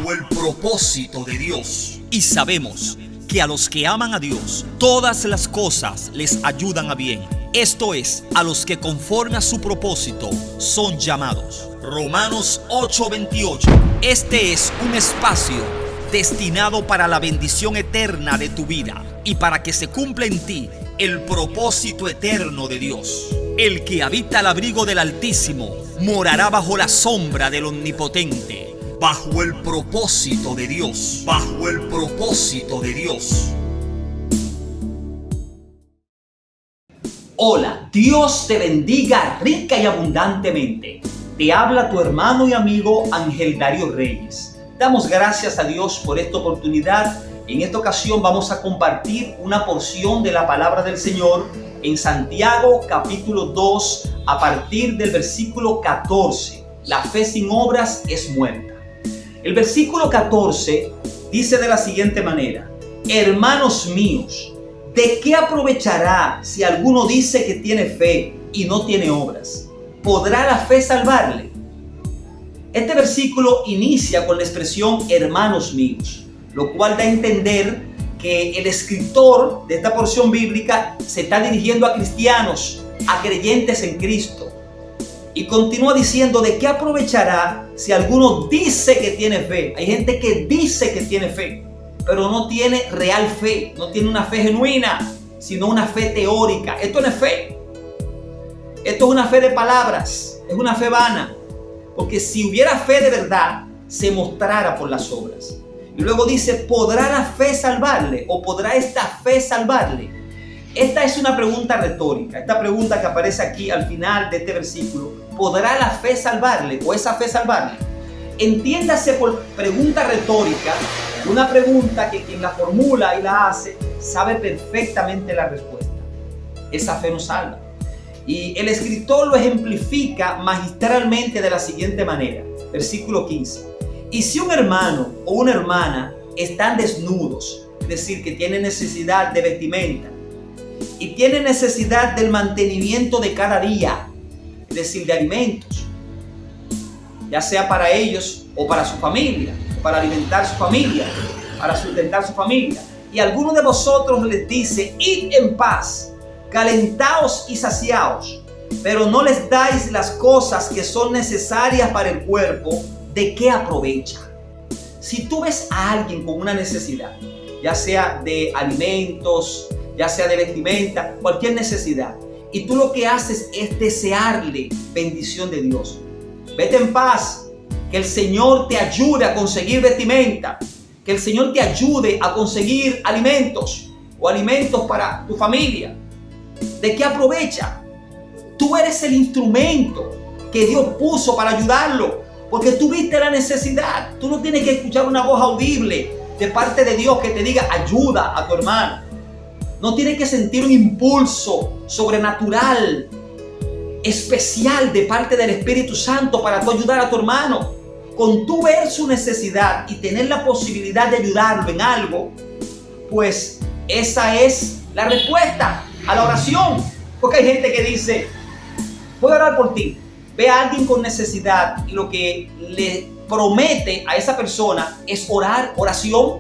bajo el propósito de Dios. Y sabemos que a los que aman a Dios, todas las cosas les ayudan a bien. Esto es, a los que conforme a su propósito son llamados. Romanos 8:28. Este es un espacio destinado para la bendición eterna de tu vida y para que se cumpla en ti el propósito eterno de Dios. El que habita al abrigo del Altísimo morará bajo la sombra del Omnipotente. Bajo el propósito de Dios. Bajo el propósito de Dios. Hola, Dios te bendiga rica y abundantemente. Te habla tu hermano y amigo Ángel Darío Reyes. Damos gracias a Dios por esta oportunidad. En esta ocasión vamos a compartir una porción de la palabra del Señor en Santiago capítulo 2 a partir del versículo 14. La fe sin obras es muerta. El versículo 14 dice de la siguiente manera: hermanos míos, ¿de qué aprovechará si alguno dice que tiene fe y no tiene obras? ¿Podrá la fe salvarle? Este versículo inicia con la expresión hermanos míos, lo cual da a entender que el escritor de esta porción bíblica se está dirigiendo a cristianos, a creyentes en Cristo. Y continúa diciendo: ¿de qué aprovechará si alguno dice que tiene fe? Hay gente que dice que tiene fe, pero no tiene real fe, no tiene una fe genuina, sino una fe teórica. Esto no es fe. Esto es una fe de palabras, es una fe vana. Porque si hubiera fe de verdad, se mostrara por las obras. Y luego dice: ¿podrá la fe salvarle? ¿O podrá esta fe salvarle? Esta es una pregunta retórica. Esta pregunta que aparece aquí al final de este versículo: ¿podrá la fe salvarle? ¿O esa fe salvarle? Entiéndase por pregunta retórica, una pregunta que quien la formula y la hace sabe perfectamente la respuesta. Esa fe no salva. Y el escritor lo ejemplifica magistralmente de la siguiente manera. Versículo 15. Y si un hermano o una hermana están desnudos, es decir, que tienen necesidad de vestimenta, y tienen necesidad del mantenimiento de cada día, es decir, de alimentos, ya sea para ellos o para su familia, para alimentar su familia, para sustentar su familia, y alguno de vosotros les dice: id en paz, calentaos y saciaos, pero no les dais las cosas que son necesarias para el cuerpo, ¿de qué aprovecha? Si tú ves a alguien con una necesidad, ya sea de alimentos, ya sea de vestimenta, cualquier necesidad, y tú lo que haces es desearle bendición de Dios: vete en paz, que el Señor te ayude a conseguir vestimenta, que el Señor te ayude a conseguir alimentos o alimentos para tu familia. ¿De qué aprovecha? Tú eres el instrumento que Dios puso para ayudarlo, porque tú viste la necesidad. Tú no tienes que escuchar una voz audible de parte de Dios que te diga: ayuda a tu hermano. No tienes que sentir un impulso sobrenatural, especial de parte del Espíritu Santo para tú ayudar a tu hermano. Con tú ver su necesidad y tener la posibilidad de ayudarlo en algo, pues esa es la respuesta a la oración. Porque hay gente que dice: voy a orar por ti. Ve a alguien con necesidad y lo que le promete a esa persona es orar, oración,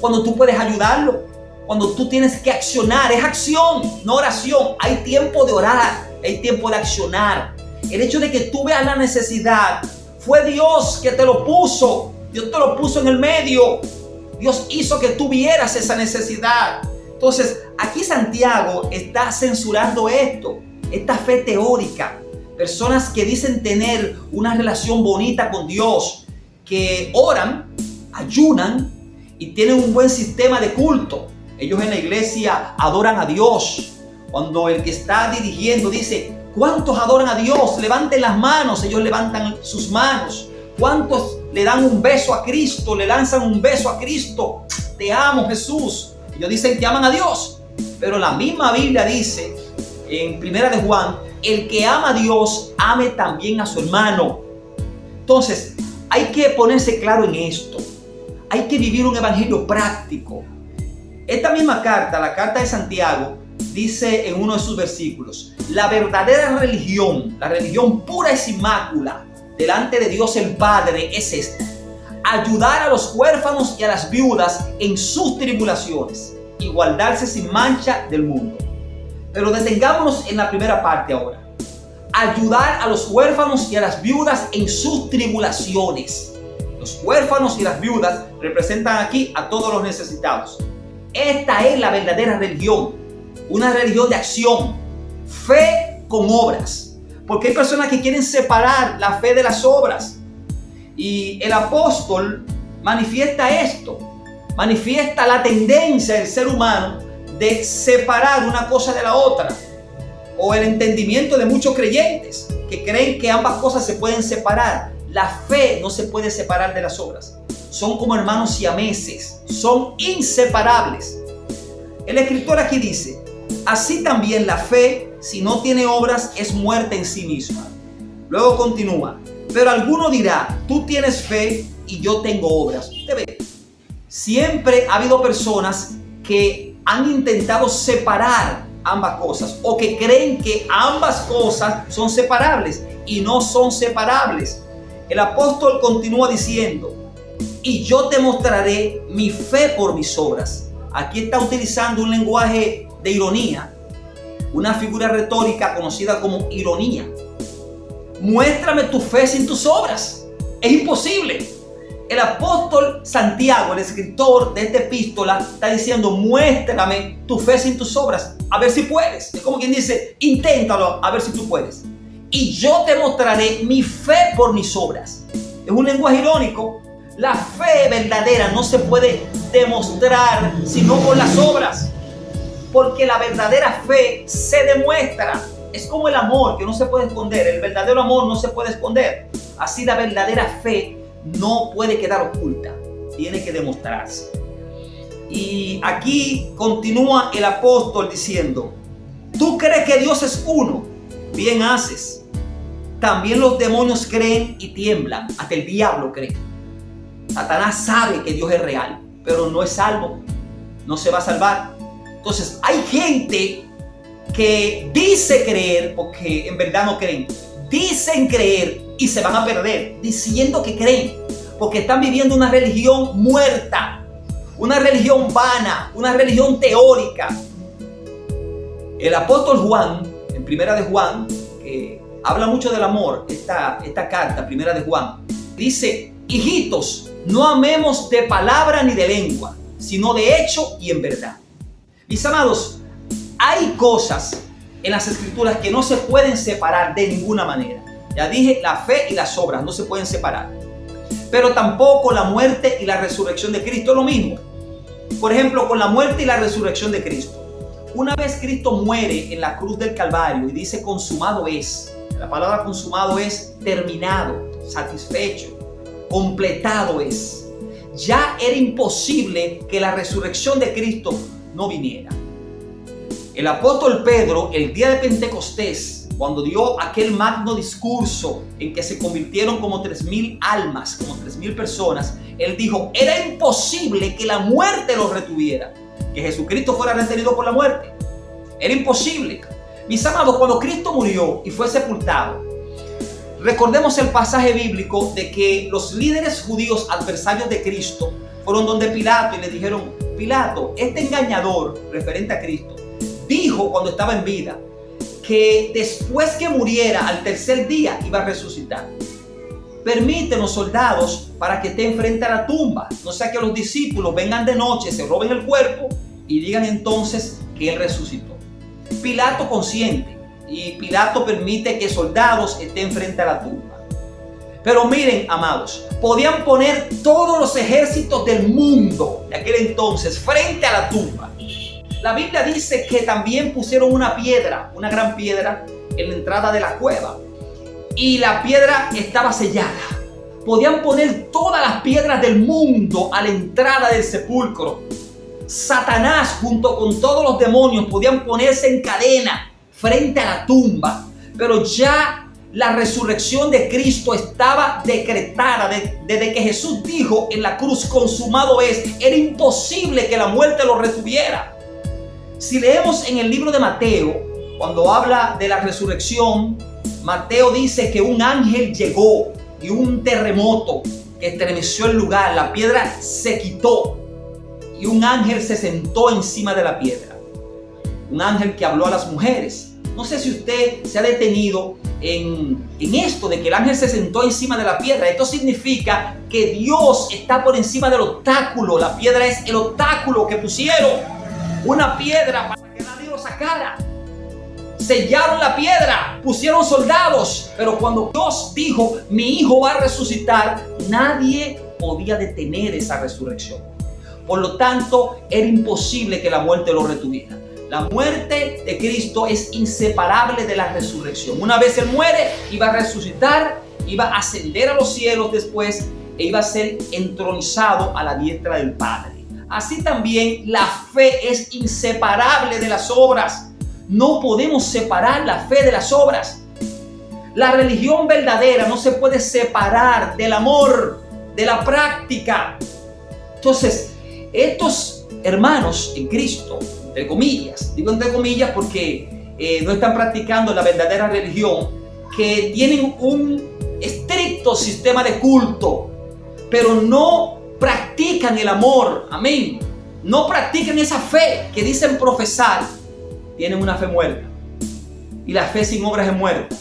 cuando tú puedes ayudarlo. Cuando tú tienes que accionar, es acción, no oración. Hay tiempo de orar, hay tiempo de accionar. El hecho de que tú veas la necesidad, fue Dios que te lo puso. Dios te lo puso en el medio. Dios hizo que tú vieras esa necesidad. Entonces, aquí Santiago está censurando esto, esta fe teórica. Personas que dicen tener una relación bonita con Dios, que oran, ayunan y tienen un buen sistema de culto. Ellos en la iglesia adoran a Dios. Cuando el que está dirigiendo dice: ¿cuántos adoran a Dios? Levanten las manos. Ellos levantan sus manos. ¿Cuántos le dan un beso a Cristo? Le lanzan un beso a Cristo. Te amo, Jesús. Ellos dicen que aman a Dios. Pero la misma Biblia dice en Primera de Juan: el que ama a Dios, ame también a su hermano. Entonces, hay que ponerse claro en esto. Hay que vivir un evangelio práctico. Esta misma carta, la carta de Santiago, dice en uno de sus versículos: la verdadera religión, la religión pura y sin mácula delante de Dios el Padre es esta: ayudar a los huérfanos y a las viudas en sus tribulaciones y guardarse sin mancha del mundo. Pero detengámonos en la primera parte ahora. Ayudar a los huérfanos y a las viudas en sus tribulaciones. Los huérfanos y las viudas representan aquí a todos los necesitados. Esta es la verdadera religión, una religión de acción, fe con obras. Porque hay personas que quieren separar la fe de las obras. Y el apóstol manifiesta esto, manifiesta la tendencia del ser humano de separar una cosa de la otra, o el entendimiento de muchos creyentes que creen que ambas cosas se pueden separar. La fe no se puede separar de las obras, son como hermanos siameses, son inseparables. El escritor aquí dice: así también la fe, si no tiene obras, es muerta en sí misma. Luego continúa: pero alguno dirá, tú tienes fe y yo tengo obras. Usted ve, siempre ha habido personas que han intentado separar ambas cosas, o que creen que ambas cosas son separables y no son separables. El apóstol continúa diciendo: y yo te mostraré mi fe por mis obras. Aquí está utilizando un lenguaje de ironía, una figura retórica conocida como ironía. Muéstrame tu fe sin tus obras. Es imposible. El apóstol Santiago, el escritor de esta epístola, está diciendo: muéstrame tu fe sin tus obras, a ver si puedes. Es como quien dice: inténtalo, a ver si tú puedes. Y yo te mostraré mi fe por mis obras. Es un lenguaje irónico. La fe verdadera no se puede demostrar sino por las obras, porque la verdadera fe se demuestra. Es como el amor, que no se puede esconder. El verdadero amor no se puede esconder. Así la verdadera fe no puede quedar oculta, tiene que demostrarse. Y aquí continúa el apóstol diciendo: tú crees que Dios es uno, bien haces. También los demonios creen y tiemblan, hasta el diablo cree. Satanás sabe que Dios es real, pero no es salvo, no se va a salvar. Entonces hay gente que dice creer, porque en verdad no creen. Dicen creer y se van a perder diciendo que creen, porque están viviendo una religión muerta, una religión vana, una religión teórica. El apóstol Juan, en Primera de Juan, que habla mucho del amor, esta carta, Primera de Juan, dice: hijitos, no amemos de palabra ni de lengua, sino de hecho y en verdad. Mis amados, hay cosas en las escrituras que no se pueden separar de ninguna manera. Ya dije, la fe y las obras no se pueden separar. Pero tampoco la muerte y la resurrección de Cristo es lo mismo. Por ejemplo, con la muerte y la resurrección de Cristo. Una vez Cristo muere en la cruz del Calvario y dice: consumado es. La palabra consumado es terminado, satisfecho, completado es. Ya era imposible que la resurrección de Cristo no viniera. El apóstol Pedro, el día de Pentecostés, cuando dio aquel magno discurso en que se convirtieron como 3,000 almas, como 3,000 personas, él dijo: era imposible que la muerte los retuviera, que Jesucristo fuera retenido por la muerte. Era imposible. Mis amados, cuando Cristo murió y fue sepultado, recordemos el pasaje bíblico de que los líderes judíos adversarios de Cristo fueron donde Pilato y le dijeron: Pilato, este engañador, referente a Cristo, dijo cuando estaba en vida que después que muriera al tercer día iba a resucitar. Permítenos, soldados, para que esté enfrente a la tumba, no sea que los discípulos vengan de noche, se roben el cuerpo y digan entonces que él resucitó. Pilato consiente y Pilato permite que soldados estén frente a la tumba. Pero miren, amados, podían poner todos los ejércitos del mundo de aquel entonces frente a la tumba. La Biblia dice que también pusieron una piedra, una gran piedra, en la entrada de la cueva. Y la piedra estaba sellada. Podían poner todas las piedras del mundo a la entrada del sepulcro. Satanás junto con todos los demonios podían ponerse en cadena frente a la tumba. Pero ya la resurrección de Cristo estaba decretada desde que Jesús dijo en la cruz: consumado es. Era imposible que la muerte lo retuviera. Si leemos en el libro de Mateo, cuando habla de la resurrección, Mateo dice que un ángel llegó y un terremoto que estremeció el lugar. La piedra se quitó y un ángel se sentó encima de la piedra. Un ángel que habló a las mujeres. No sé si usted se ha detenido en esto de que el ángel se sentó encima de la piedra. Esto significa que Dios está por encima del obstáculo. La piedra es el obstáculo que pusieron. Una piedra para que nadie lo sacara. Sellaron la piedra, pusieron soldados. Pero cuando Dios dijo, mi hijo va a resucitar, nadie podía detener esa resurrección. Por lo tanto, era imposible que la muerte lo retuviera. La muerte de Cristo es inseparable de la resurrección. Una vez Él muere, iba a resucitar, iba a ascender a los cielos después e iba a ser entronizado a la diestra del Padre. Así también la fe es inseparable de las obras. No podemos separar la fe de las obras. La religión verdadera no se puede separar del amor, de la práctica. Entonces, estos hermanos en Cristo, entre comillas, digo entre comillas porque no están practicando la verdadera religión, que tienen un estricto sistema de culto, pero no practican el amor, amén, no practican esa fe que dicen profesar, tienen una fe muerta, y la fe sin obras es muerta.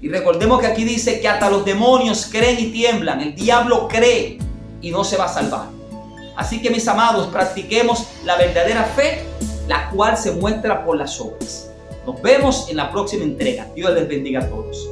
Y recordemos que aquí dice que hasta los demonios creen y tiemblan, el diablo cree y no se va a salvar. Así que mis amados, practiquemos la verdadera fe, la cual se muestra por las obras. Nos vemos en la próxima entrega. Dios les bendiga a todos.